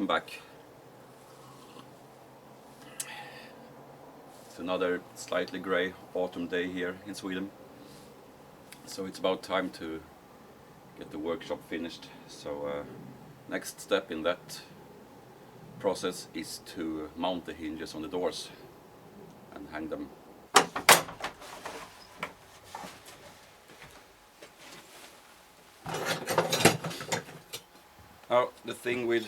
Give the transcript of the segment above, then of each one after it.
welcome back. It's another slightly grey autumn day here in Sweden. So it's about time to get the workshop finished. So next step in that process is to mount the hinges on the doors and hang them. Now the thing with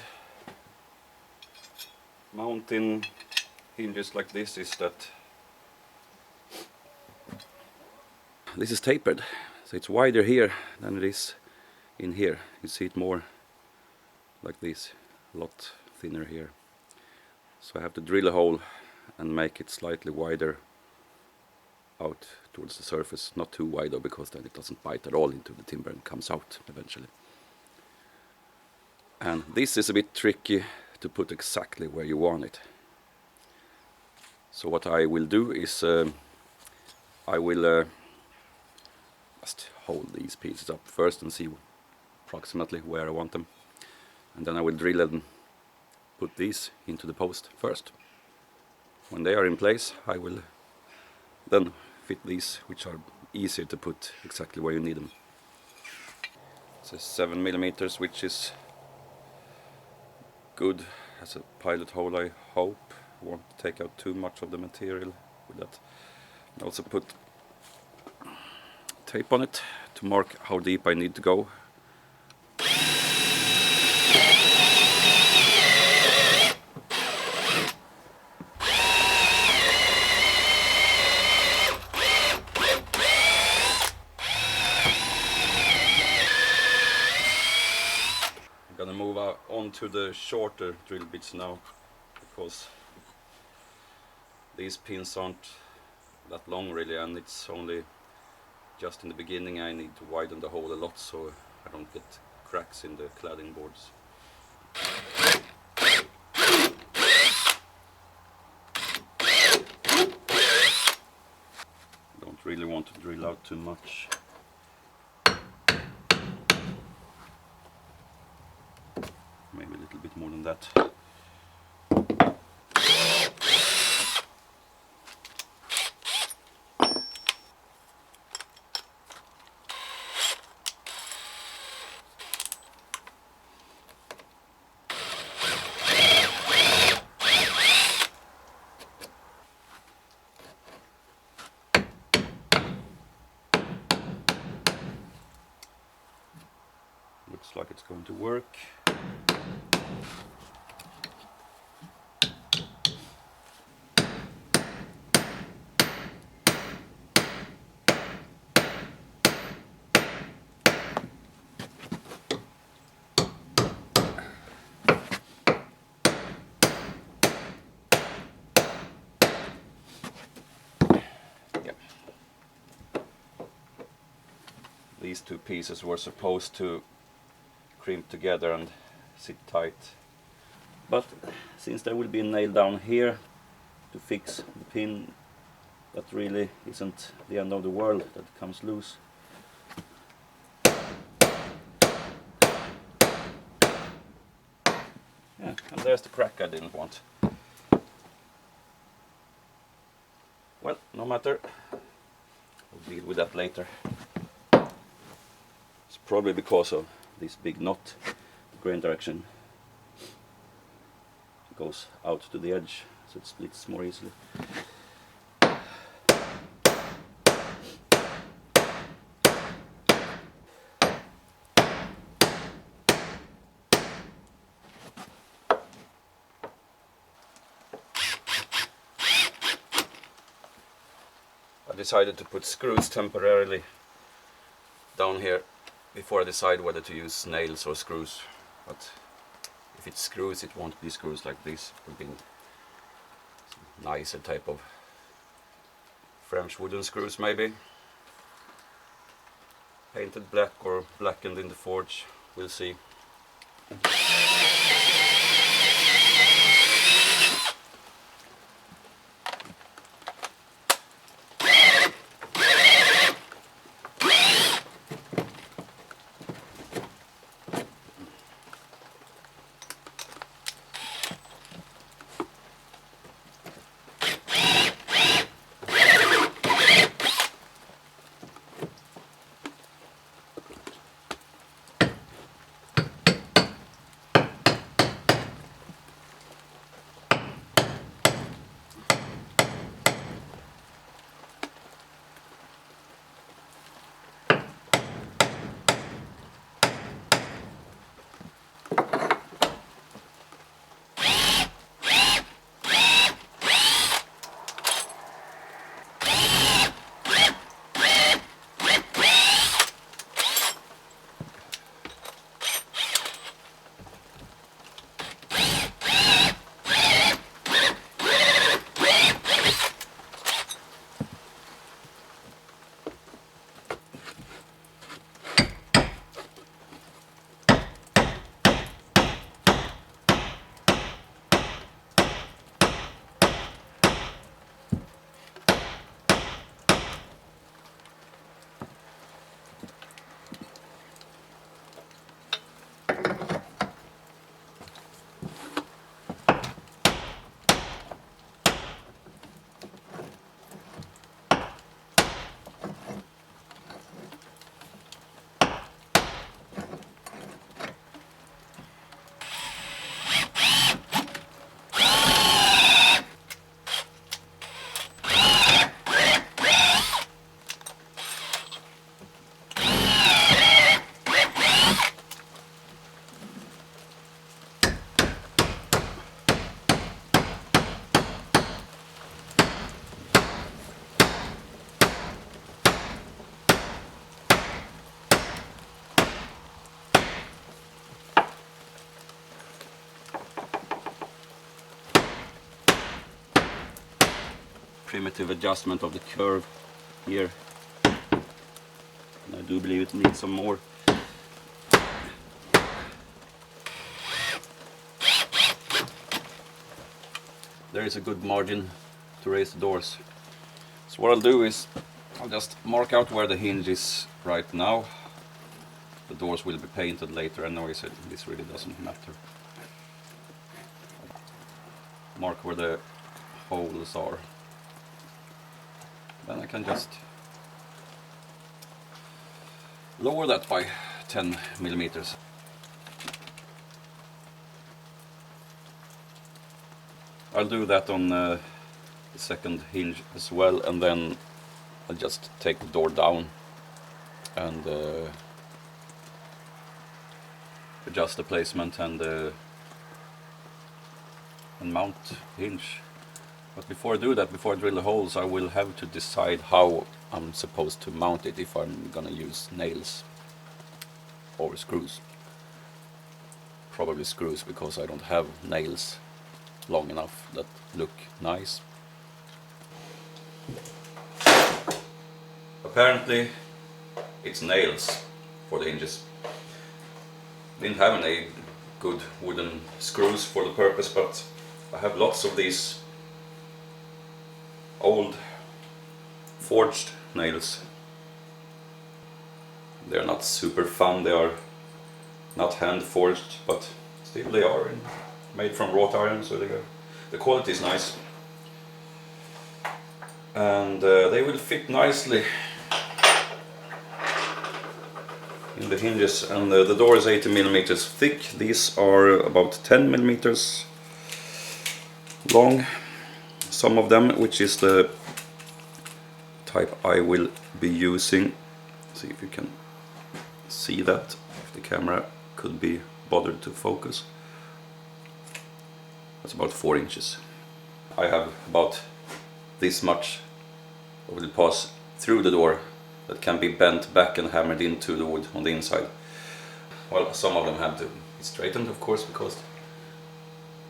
mounting hinges like this is that this is tapered, so it's wider here than it is in here. You see it more like this, a lot thinner here. So I have to drill a hole and make it slightly wider out towards the surface, not too wide though, because then it doesn't bite at all into the timber and comes out eventually. And this is a bit tricky to put exactly where you want it. So what I will do is I will just hold these pieces up first and see approximately where I want them, and then I will drill and put these into the post first. When they are in place, I will then fit these, which are easier to put exactly where you need them. It's a 7mm, which is good as a pilot hole, I hope. I won't take out too much of the material with that. I also put tape on it to mark how deep I need to go. I'm gonna move on to the shorter drill bits now, because these pins aren't that long really, and it's only just in the beginning I need to widen the hole a lot so I don't get cracks in the cladding boards. Don't really want to drill out too much. Maybe a little bit more than that. Looks like it's going to work. These two pieces were supposed to crimp together and sit tight, but since there will be a nail down here to fix the pin, that really isn't the end of the world that it comes loose. Yeah, and there's the crack I didn't want. Well, no matter, we'll deal with that later. It's probably because of this big knot. The grain direction goes out to the edge, so it splits more easily. I decided to put screws temporarily down here before I decide whether to use nails or screws. But if it's screws, it won't be screws like this. It will be some nicer type of French wooden screws maybe. Painted black or blackened in the forge, we'll see. relative adjustment of the curve here. And I do believe it needs some more. There is a good margin to raise the doors. So what I'll do is I'll just mark out where the hinge is right now. The doors will be painted later anyway, so this really doesn't matter. Mark where the holes are. Then I can just lower that by 10 millimeters. I'll do that on the second hinge as well, and then I'll just take the door down and adjust the placement and mount the hinge. But before I do that, before I drill the holes, I will have to decide how I'm supposed to mount it, if I'm gonna use nails or screws. Probably screws, because I don't have nails long enough that look nice. Apparently it's nails for the hinges. Didn't have any good wooden screws for the purpose, but I have lots of these old forged nails. They're not super fun, they are not hand forged, but still they are made from wrought iron, so the quality is nice. And they will fit nicely in the hinges, and the door is 80 millimeters thick. These are about 10 millimeters long, some of them, which is the type I will be using. See if you can see that, if the camera could be bothered to focus. That's about 4 inches. I have about this much of the pass through the door that can be bent back and hammered into the wood on the inside. Well, some of them have to be straightened, of course, because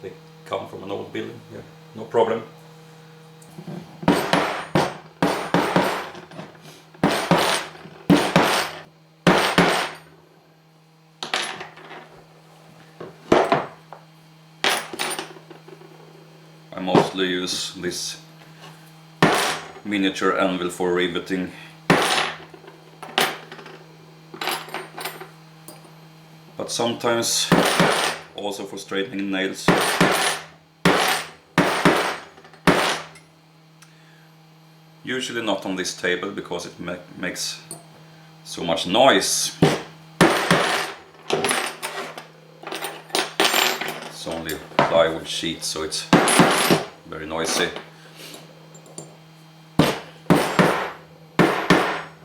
they come from an old building. Yeah, no problem. I mostly use this miniature anvil for riveting. But sometimes also for straightening nails. Usually not on this table, because it makes so much noise. It's only plywood sheet, so it's very noisy. A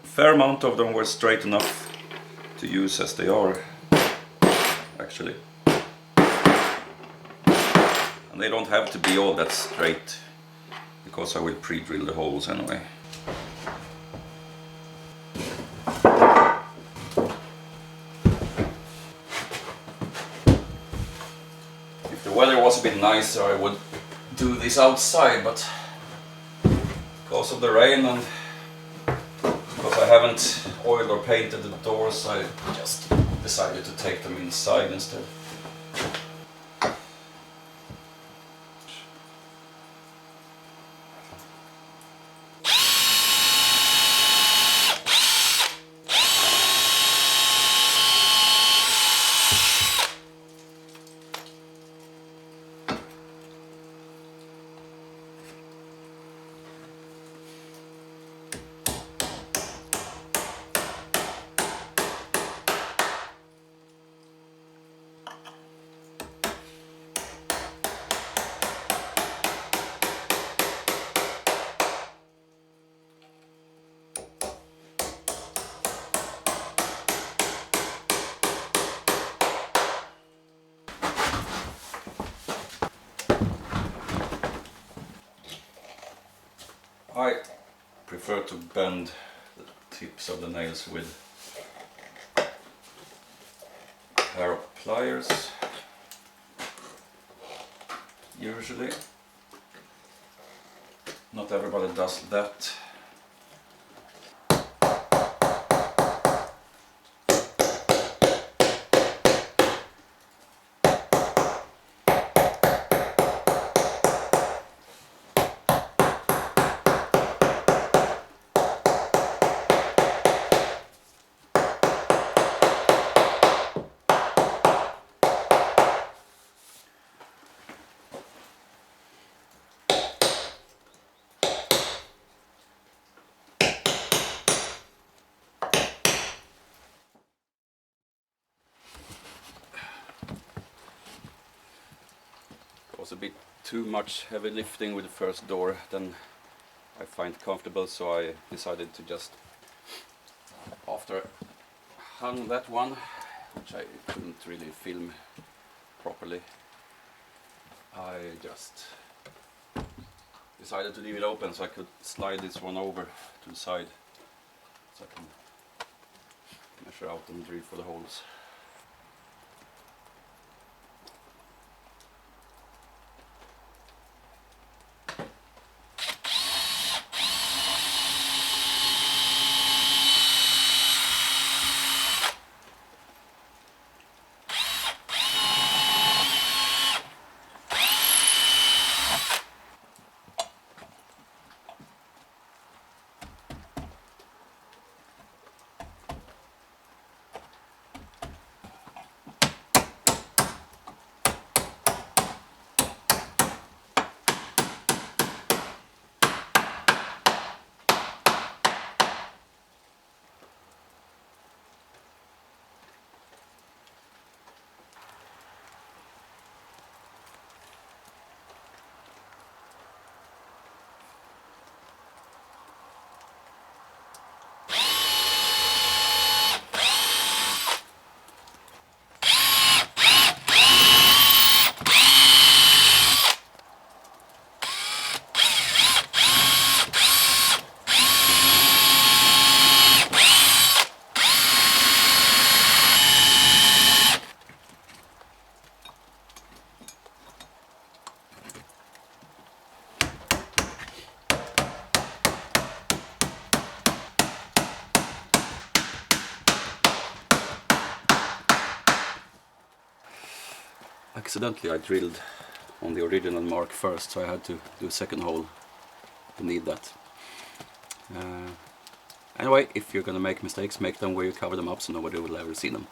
fair amount of them were straight enough to use as they are, actually. And they don't have to be all that straight, because I will pre-drill the holes anyway. If the weather was a bit nicer, I would do this outside, but because of the rain and because I haven't oiled or painted the doors, I just decided to take them inside instead. I prefer to bend the tips of the nails with a pair of pliers, usually. Not everybody does that. Was a bit too much heavy lifting with the first door than I find comfortable, so I decided to just, after I hung that one, which I couldn't really film properly, I just decided to leave it open so I could slide this one over to the side so I can measure out and drill for the holes. Accidentally I drilled on the original mark first, so I had to do a second hole to need that. Anyway, if you're gonna make mistakes, make them where you cover them up so nobody will ever see them.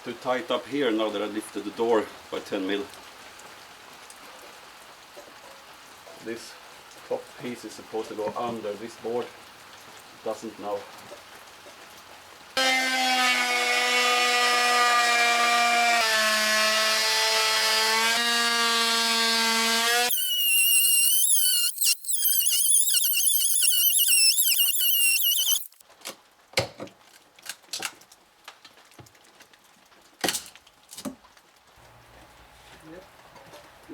Too tight up here now that I lifted the door by 10 mil. This top piece is supposed to go under this board. It doesn't now.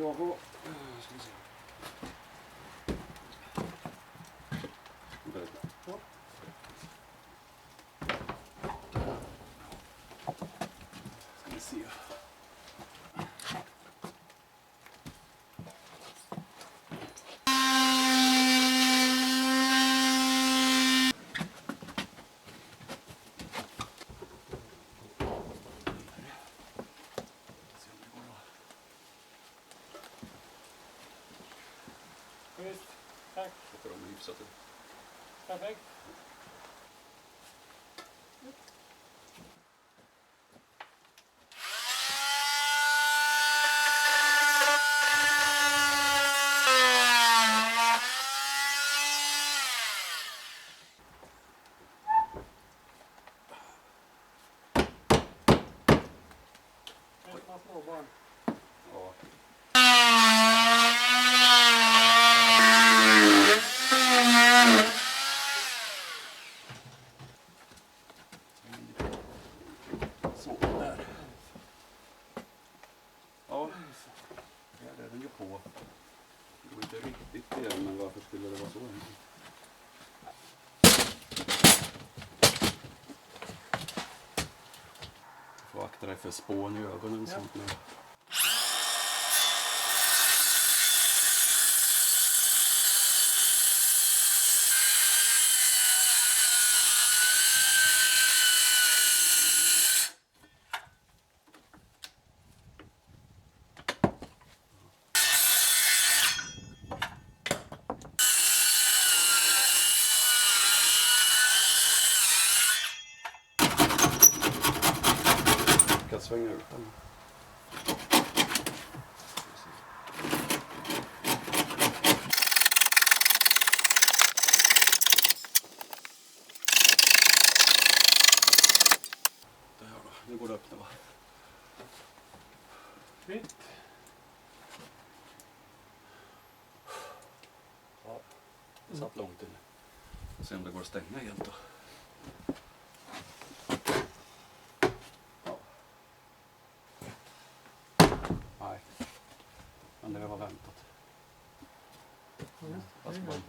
jag ha? Ska vi se. Ja. Ska vi se. Visst, tack. Sätter dem hyfsat. Perfekt. Några småbarn. Ja. Så, där. Ja, här är den ju på. Det går inte riktigt det, men varför skulle det vara så? Du får akta dig för spån i ögonen och sånt. Men... Jag kan svänga ut den. Där då, nu går det att öppna va? Fint. Ja, det satt långt inne. Se om det går att stänga igen då. Ja. Nej, men det var väntat. Fast man...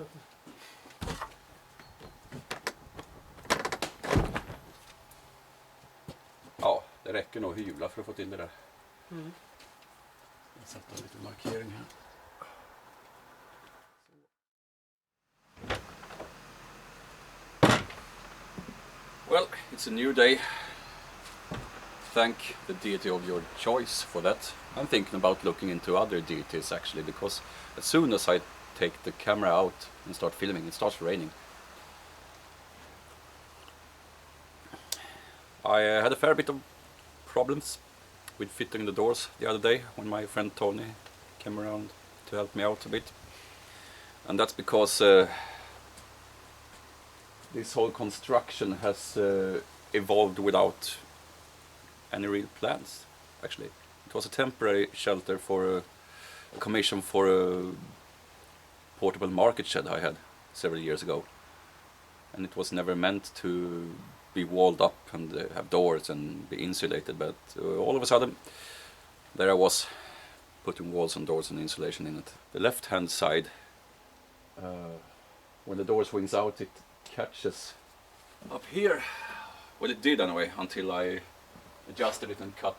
Ja, det räcker nog hyvla för att få till det där. Mm. Jag sätter lite markering här. Well, it's a new day. Thank the deity of your choice for that. I'm thinking about looking into other deities actually, because as soon as I take the camera out and start filming, it starts raining. I had a fair bit of problems with fitting the doors the other day when my friend Tony came around to help me out a bit. And that's because this whole construction has evolved without any real plans, actually. It was a temporary shelter for a commission for a portable market shed I had several years ago. And it was never meant to be walled up and have doors and be insulated, but all of a sudden there I was putting walls and doors and insulation in it. The left hand side, when the door swings out, it catches up here. Well, it did anyway, until I adjusted it and cut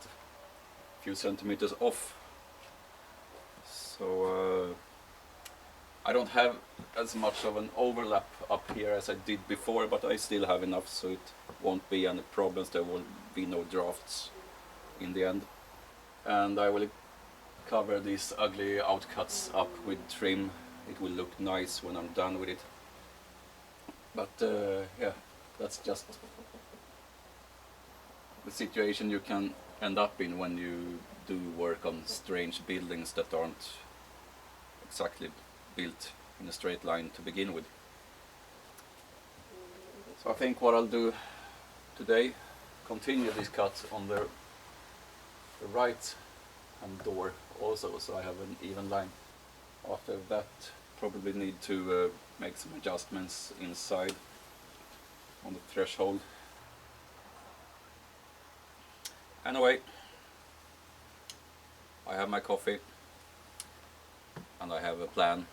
a few centimeters off. So I don't have as much of an overlap up here as I did before, but I still have enough so it won't be any problems. There will be no drafts in the end. And I will cover these ugly outcuts up with trim. It will look nice when I'm done with it. But yeah, that's just the situation you can end up in when you do work on strange buildings that aren't exactly built in a straight line to begin with. So I think what I'll do today, continue these cuts on the right hand door also, so I have an even line. After that, probably need to make some adjustments inside on the threshold. Anyway, I have my coffee, and I have a plan.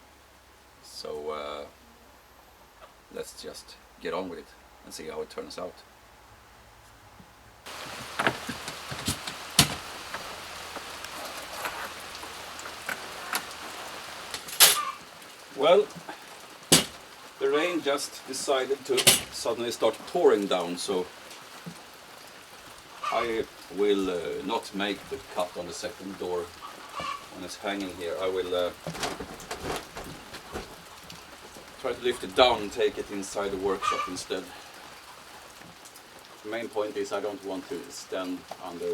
So let's just get on with it and see how it turns out. Well, the rain just decided to suddenly start pouring down, so I will not make the cut on the second door when it's hanging here. I will try to lift it down and take it inside the workshop instead. The main point is I don't want to stand under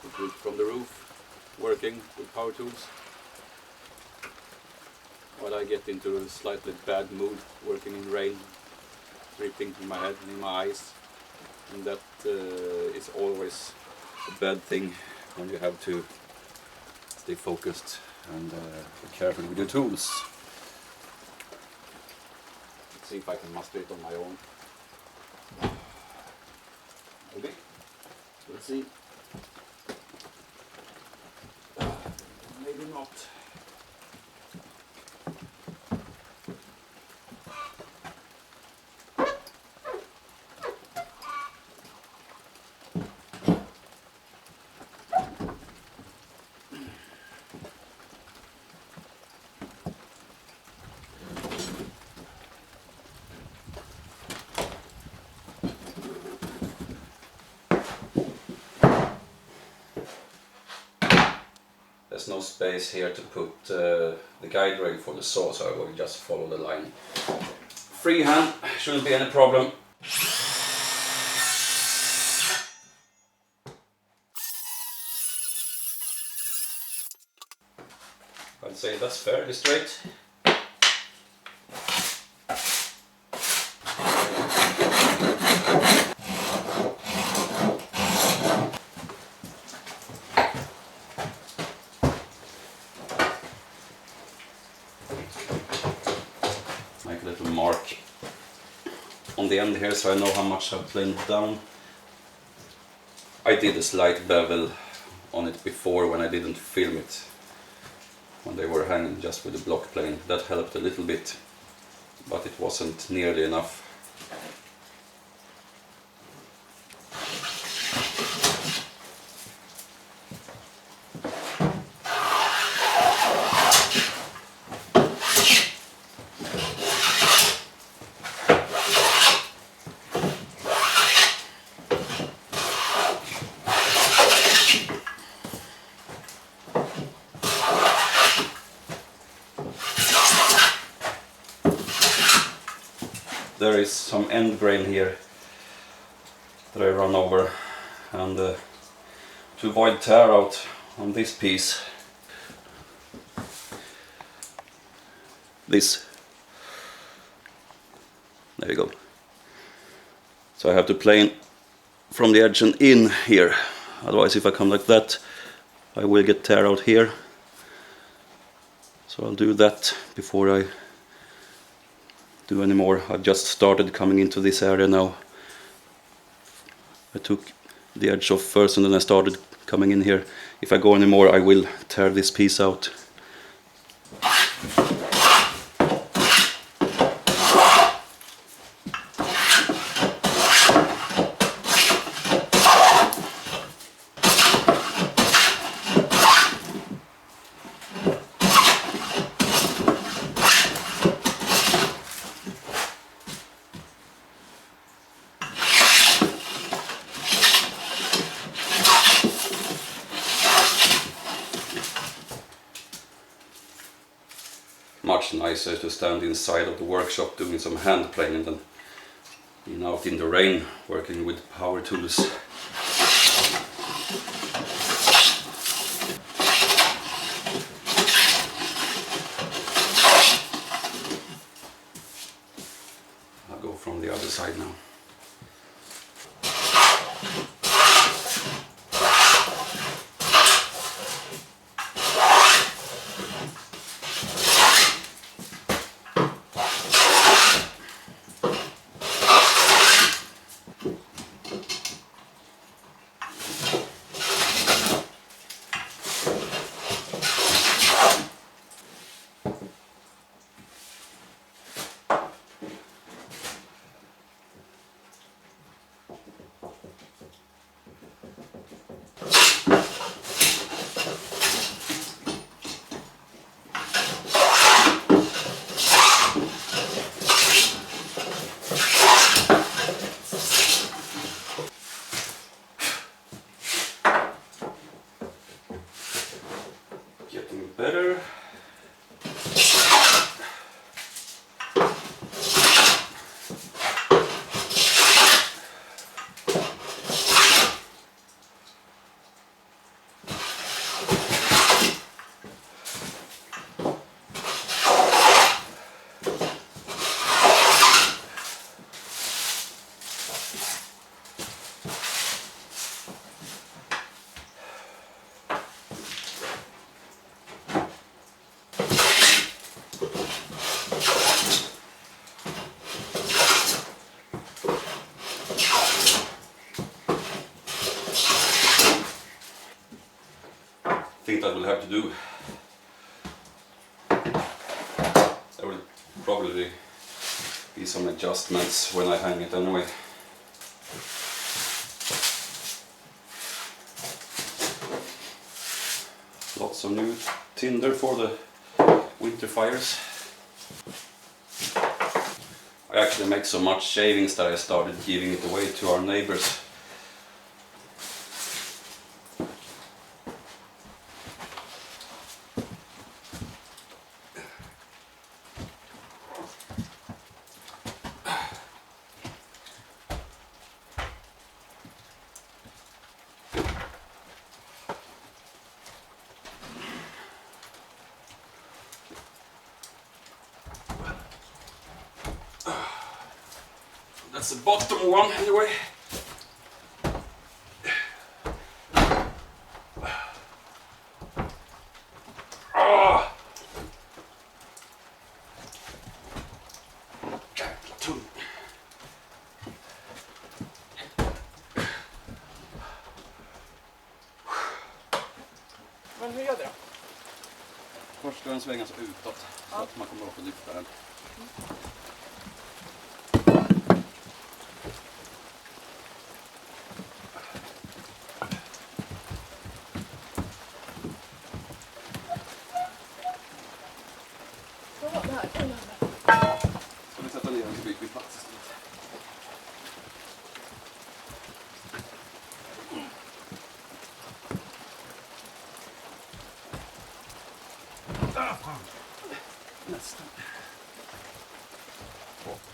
the group from the roof working with power tools while I get into a slightly bad mood working in rain, dripping in my head and in my eyes, and that is always a bad thing when you have to stay focused and be careful with your tools. Let's see if I can master it on my own. Maybe. Let's see. Maybe not. There's no space here to put the guide rail for the saw, so I will just follow the line. Freehand, shouldn't be any problem. I'd say that's fairly straight. Make a little mark on the end here so I know how much I've planed down. I did a slight bevel on it before when I didn't film it, when they were hanging just with the block plane. That helped a little bit, but it wasn't nearly enough. There is some end grain here that I run over, and to avoid tear out on this piece, there you go. So I have to plane from the edge and in here, otherwise if I come like that I will get tear out here. So I'll do that before I do any more. I've just started coming into this area now. I took the edge off first and then I started coming in here. If I go any more I will tear this piece out. Much nicer to stand inside of the workshop doing some hand planing than being out in the rain working with power tools. I'll go from the other side now. I will have to do, there will probably be some adjustments when I hang it anyway. Lots of new tinder for the winter fires. I actually make so much shavings that I started giving it away to our neighbors. That's the bottom one anyway. Ah! Men hur gör det? Först ska den svängas utåt så att man kommer att få lyfta den. Ska vi sätta ner den så byter vi plats istället. Nästan.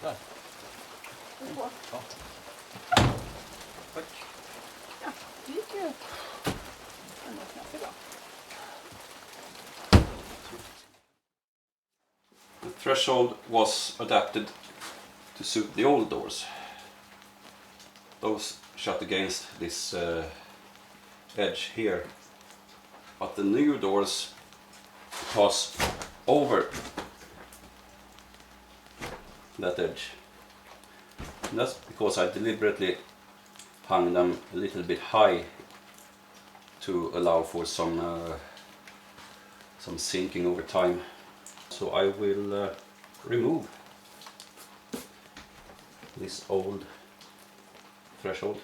Där. Ja. Tack. Ja, det gick ju ändå knappt bra. The threshold was adapted to suit the old doors. Those shut against this edge here, but the new doors pass over that edge. And that's because I deliberately hung them a little bit high to allow for some sinking over time. So I will remove this old threshold.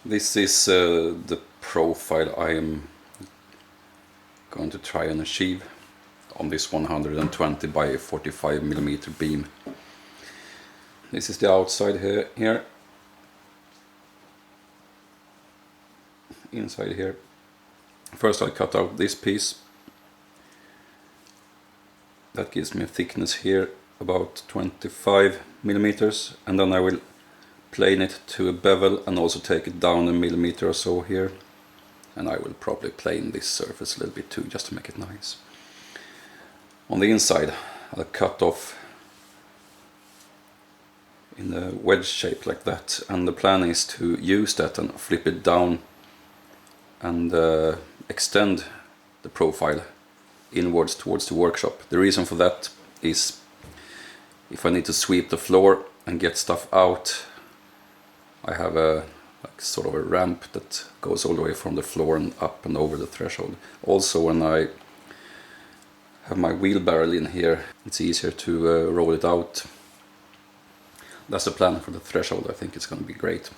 This is the profile I am going to try and achieve on this 120 by 45 millimeter beam. This is the outside here. Inside here. First I cut out this piece. That gives me a thickness here about 25 millimeters, and then I will plane it to a bevel and also take it down a millimeter or so here, and I will probably plane this surface a little bit too, just to make it nice. On the inside I'll cut off in a wedge shape like that, and the plan is to use that and flip it down and extend the profile inwards towards the workshop. The reason for that is if I need to sweep the floor and get stuff out, I have a sort of a ramp that goes all the way from the floor and up and over the threshold. Also, when I have my wheelbarrow in here, it's easier to roll it out. That's the plan for the threshold. I think it's going to be great.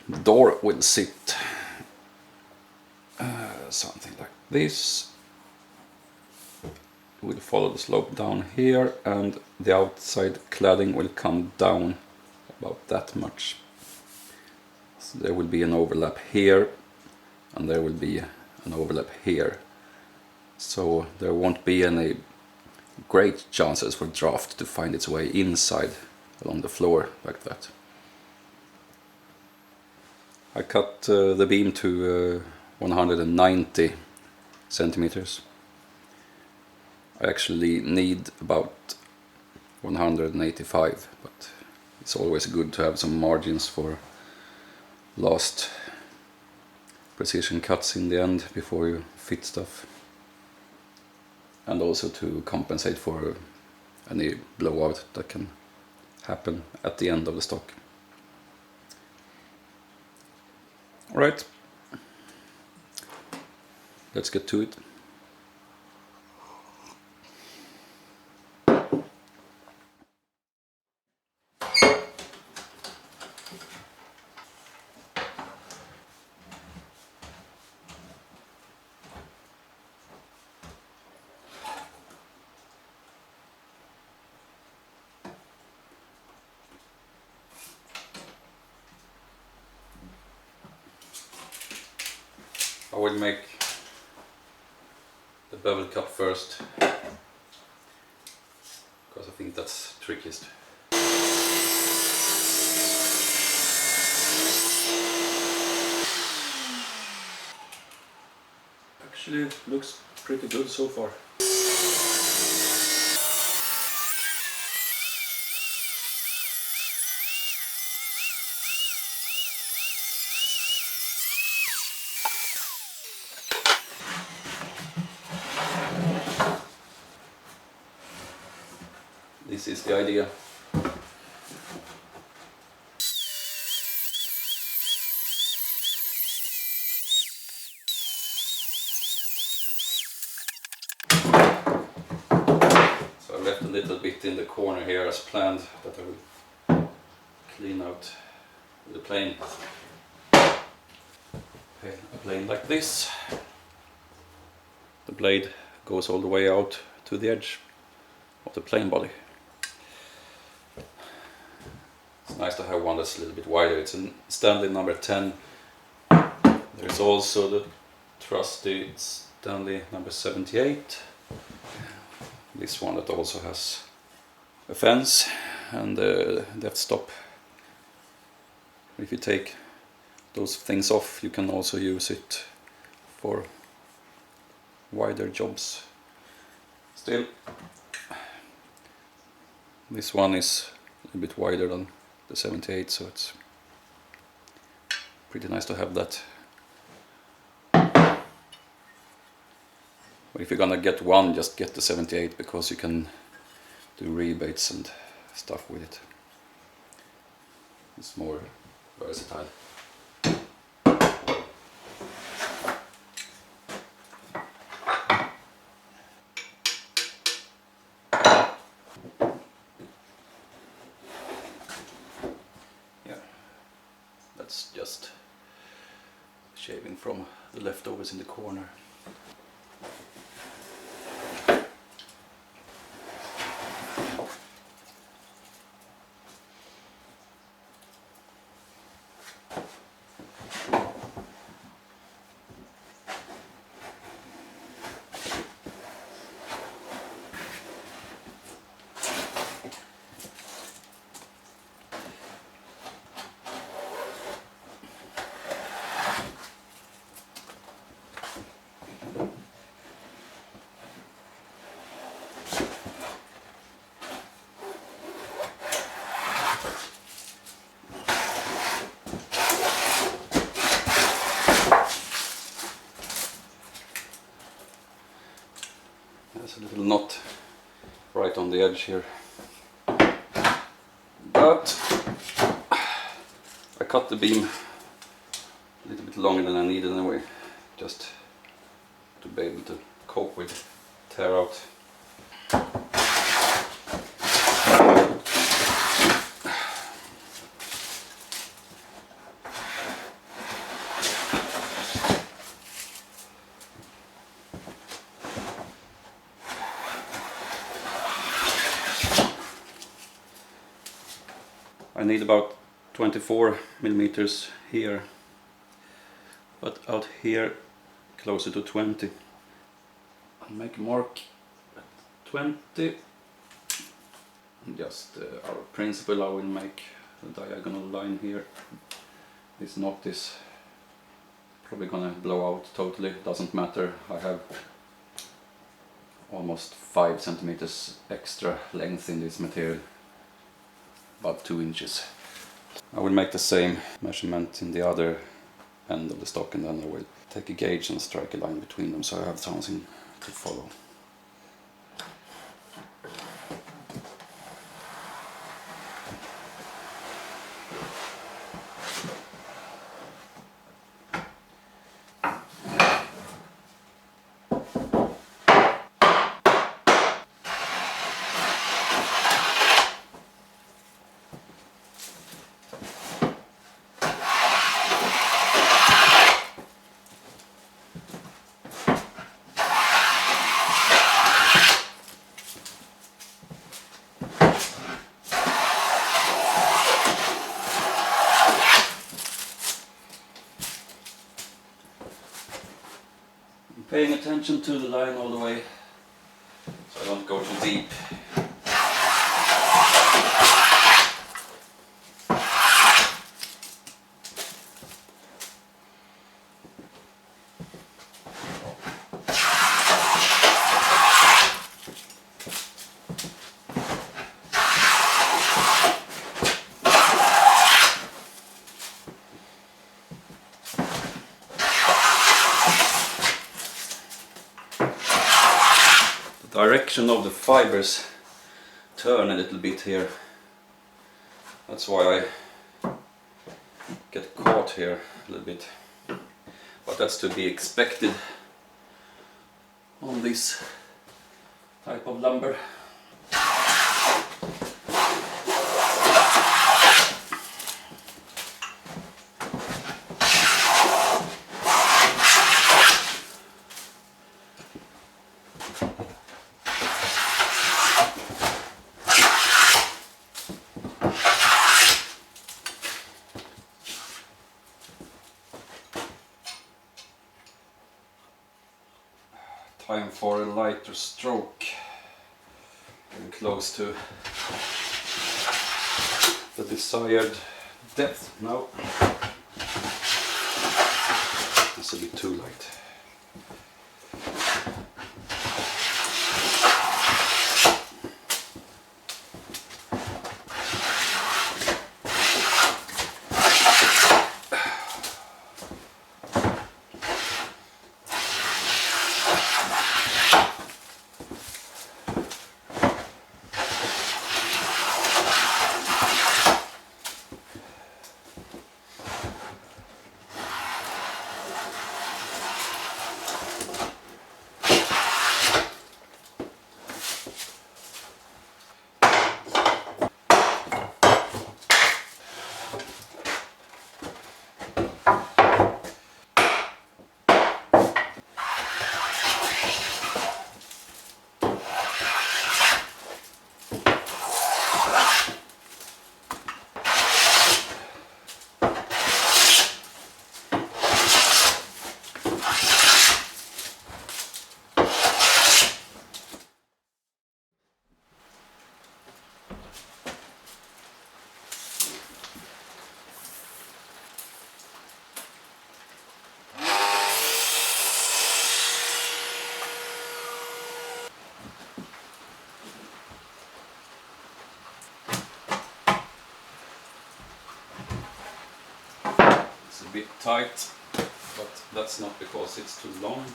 The door will sit something like this. Will follow the slope down here, and the outside cladding will come down about that much. So there will be an overlap here, and there will be an overlap here. So there won't be any great chances for draft to find its way inside along the floor like that. I cut the beam to 190 centimeters. I actually need about 185, but It's always good to have some margins for last precision cuts in the end before you fit stuff, and also to compensate for any blowout that can happen at the end of the stock. Alright, let's get to it. I will make the bevel cut first, because I think that's trickiest. Actually, it looks pretty good so far. This is the idea. So I left a little bit in the corner here as planned, that I will clean out with a plane. A plane like this. The blade goes all the way out to the edge of the plane body. It's nice to have one that's a little bit wider. It's a Stanley number 10. There's also the trusty Stanley number 78. This one that also has a fence and a depth stop. If you take those things off, you can also use it for wider jobs. Still, this one is a little bit wider than the 78, so it's pretty nice to have that. But if you're gonna get one, just get the 78, because you can do rebates and stuff with it. It's more versatile. Yeah, that's just shaving from the leftovers in the corner. There's a little knot right on the edge here, but I cut the beam a little bit longer than I needed anyway, just to be able to cope with tear out. I need about 24 millimeters here, but out here closer to 20. I'll make a mark at 20. Just our principle, I will make a diagonal line here. This knot is probably gonna blow out totally, doesn't matter. I have almost 5 centimeters extra length in this material. about 2 inches. I will make the same measurement in the other end of the stock, and then I will take a gauge and strike a line between them so I have something to follow. Paying attention to the line all the way so I don't go too deep. Direction of the fibers turn a little bit here. That's why I get caught here a little bit. But that's to be expected on this type of lumber. Time for a lighter stroke. Getting close to the desired depth now. That's a bit too light. It's a bit tight, but that's not because it's too long.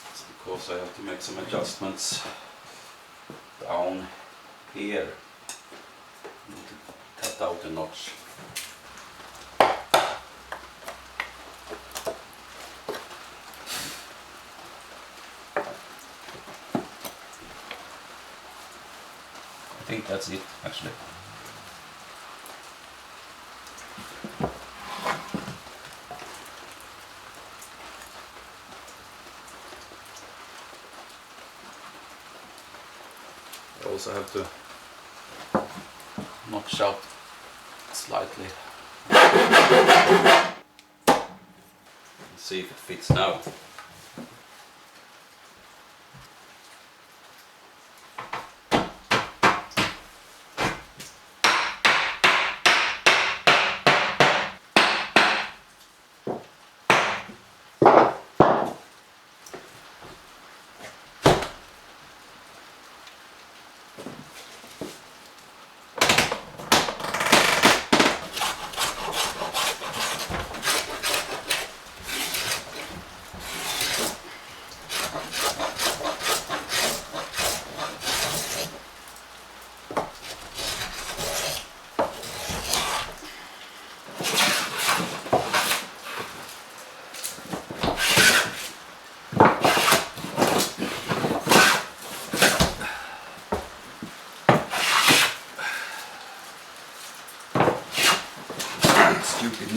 It's because I have to make some adjustments down here. I need to cut out a notch. I think that's it, actually. I also have to notch out slightly. Let's see if it fits now.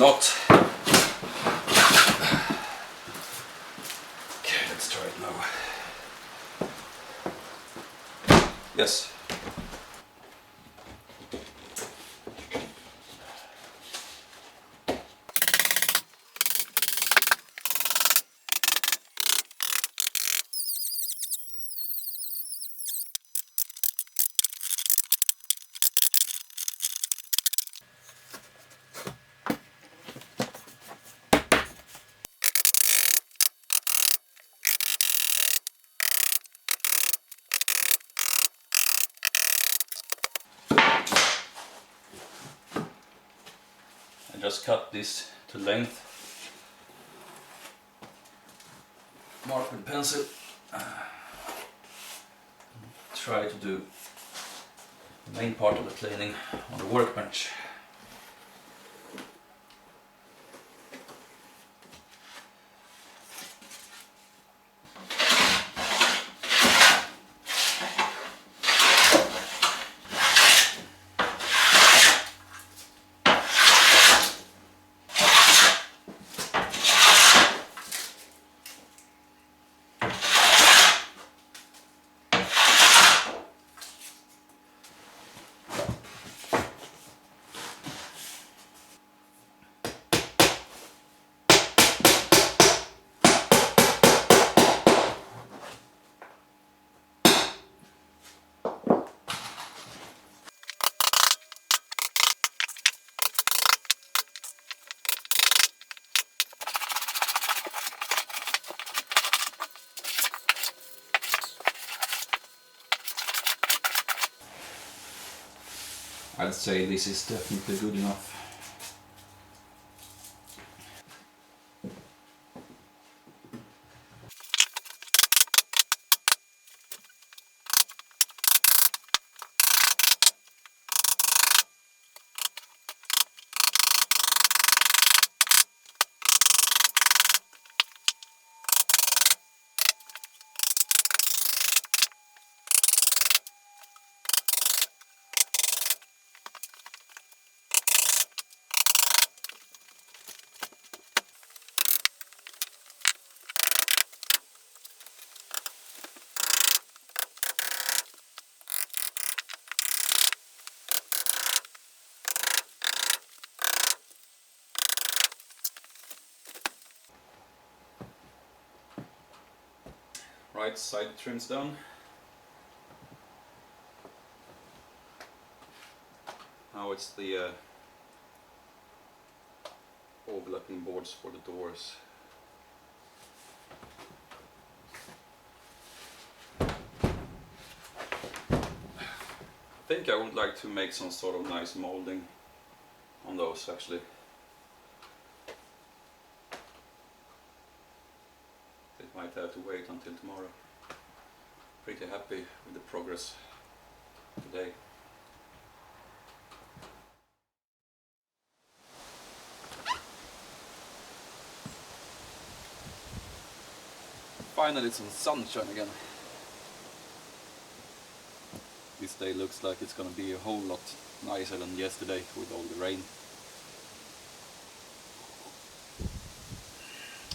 lot. Okay, let's try it now. Yes. I just cut this to length. Mark with pencil. Try to do the main part of the cleaning on the workbench. I'd say this is definitely good enough. Right side trims done. Now it's the overlapping boards for the doors. I think I would like to make some sort of nice molding on those actually. It might have to wait until tomorrow. Pretty happy with the progress today. Finally some sunshine again. This day looks like it's gonna be a whole lot nicer than yesterday with all the rain.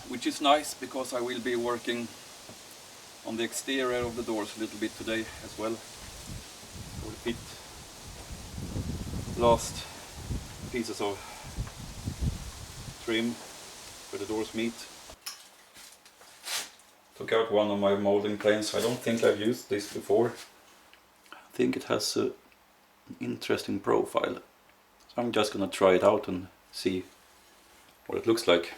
Which is nice because I will be working on the exterior of the doors a little bit today as well. I will fit last pieces of trim where the doors meet. Took out one of my molding planes. I don't think I've used this before. I think it has an interesting profile. So I'm just gonna try it out and see what it looks like.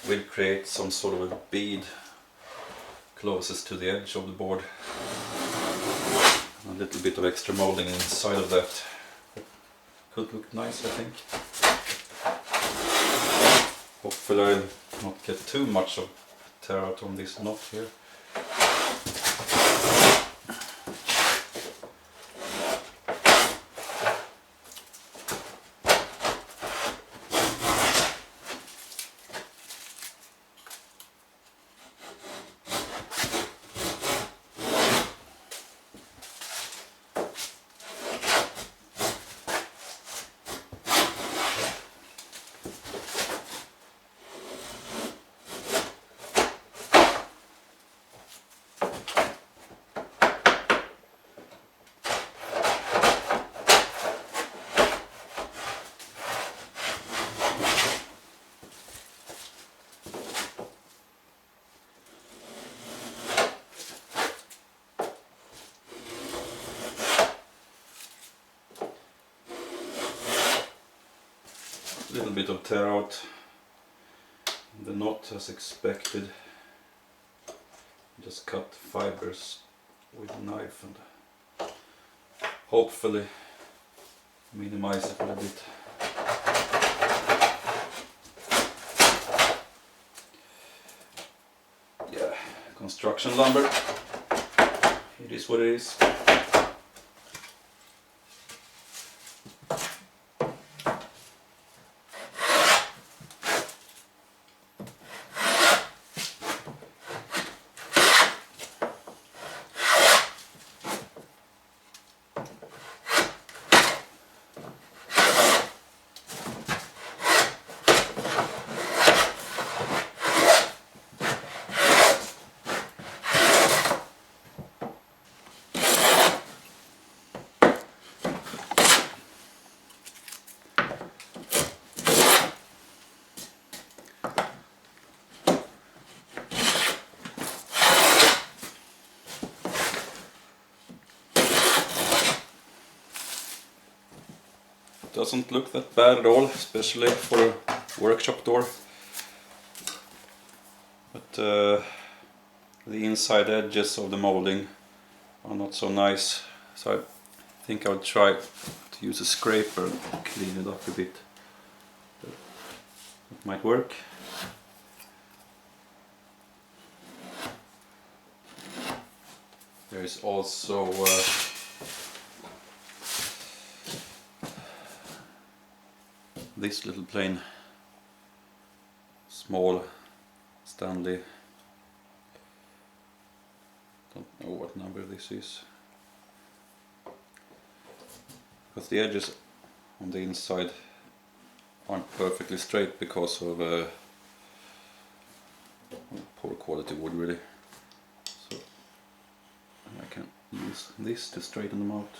We'll create some sort of a bead closest to the edge of the board. A little bit of extra molding inside of that. Could look nice, I think. Hopefully I'll not get too much of tear out on this knot here. A little bit of tear out the knot as expected. Just cut fibers with a knife and hopefully minimize it a little bit. Yeah, construction lumber. It is what it is. Doesn't look that bad at all, especially for a workshop door. But the inside edges of the molding are not so nice, so I think I'll try to use a scraper and clean it up a bit. It might work. There is also this little plain, small Stanley, don't know what number this is, because the edges on the inside aren't perfectly straight because of poor quality wood really, so I can use this to straighten them out.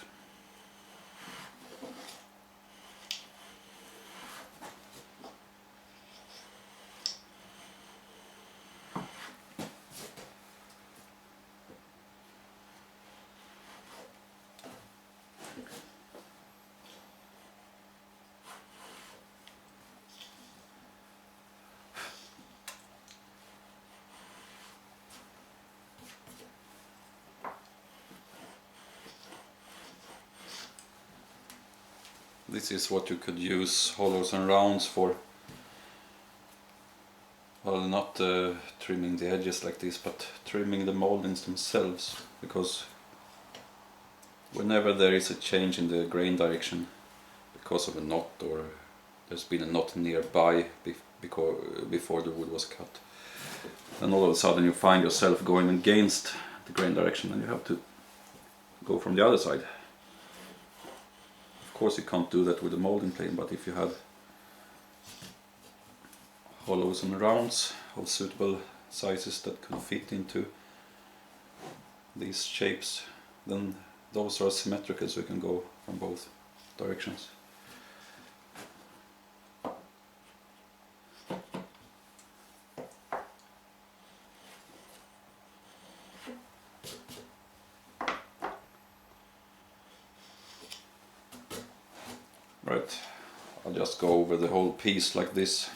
This is what you could use hollows and rounds for. Well, not trimming the edges like this, but trimming the moldings themselves, because whenever there is a change in the grain direction because of a knot, or there's been a knot nearby before the wood was cut, then all of a sudden you find yourself going against the grain direction and you have to go from the other side. Of course you can't do that with a molding plane, but if you had hollows and rounds of suitable sizes that could fit into these shapes, then those are symmetrical, so you can go from both directions. Right, I'll just go over the whole piece like this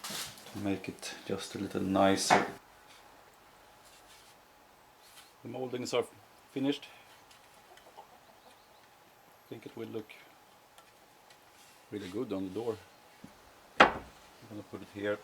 to make it just a little nicer. The moldings are finished. I think it will look really good on the door. I'm gonna put it here.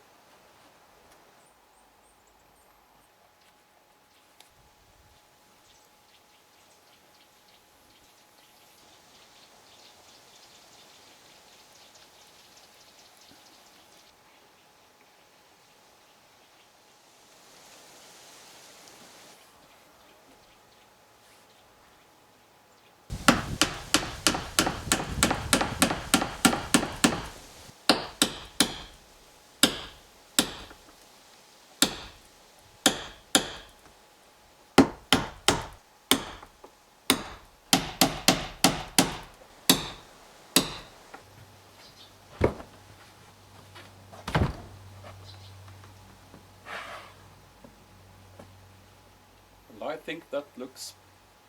I think that looks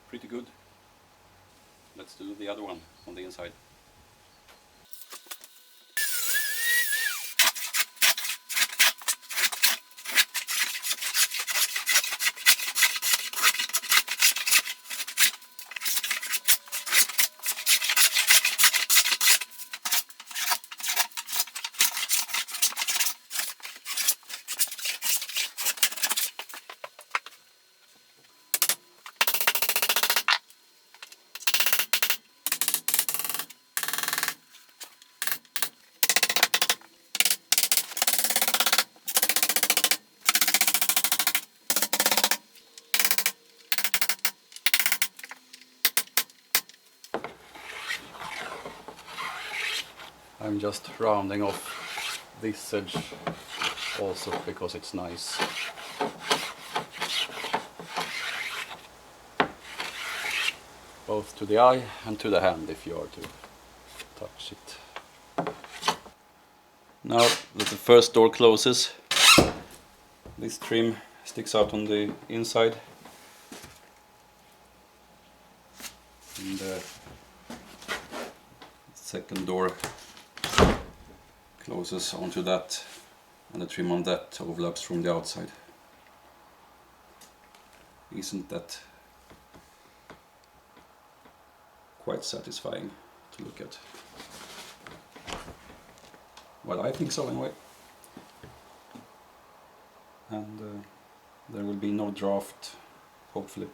pretty good. Let's do the other one on the inside. I'm just rounding off this edge also because it's nice. Both to the eye and to the hand if you are to touch it. Now that the first door closes, this trim sticks out on the inside. And the second door closes onto that, and the trim on that overlaps from the outside. Isn't that quite satisfying to look at? Well, I think so anyway. And there will be no draft, hopefully.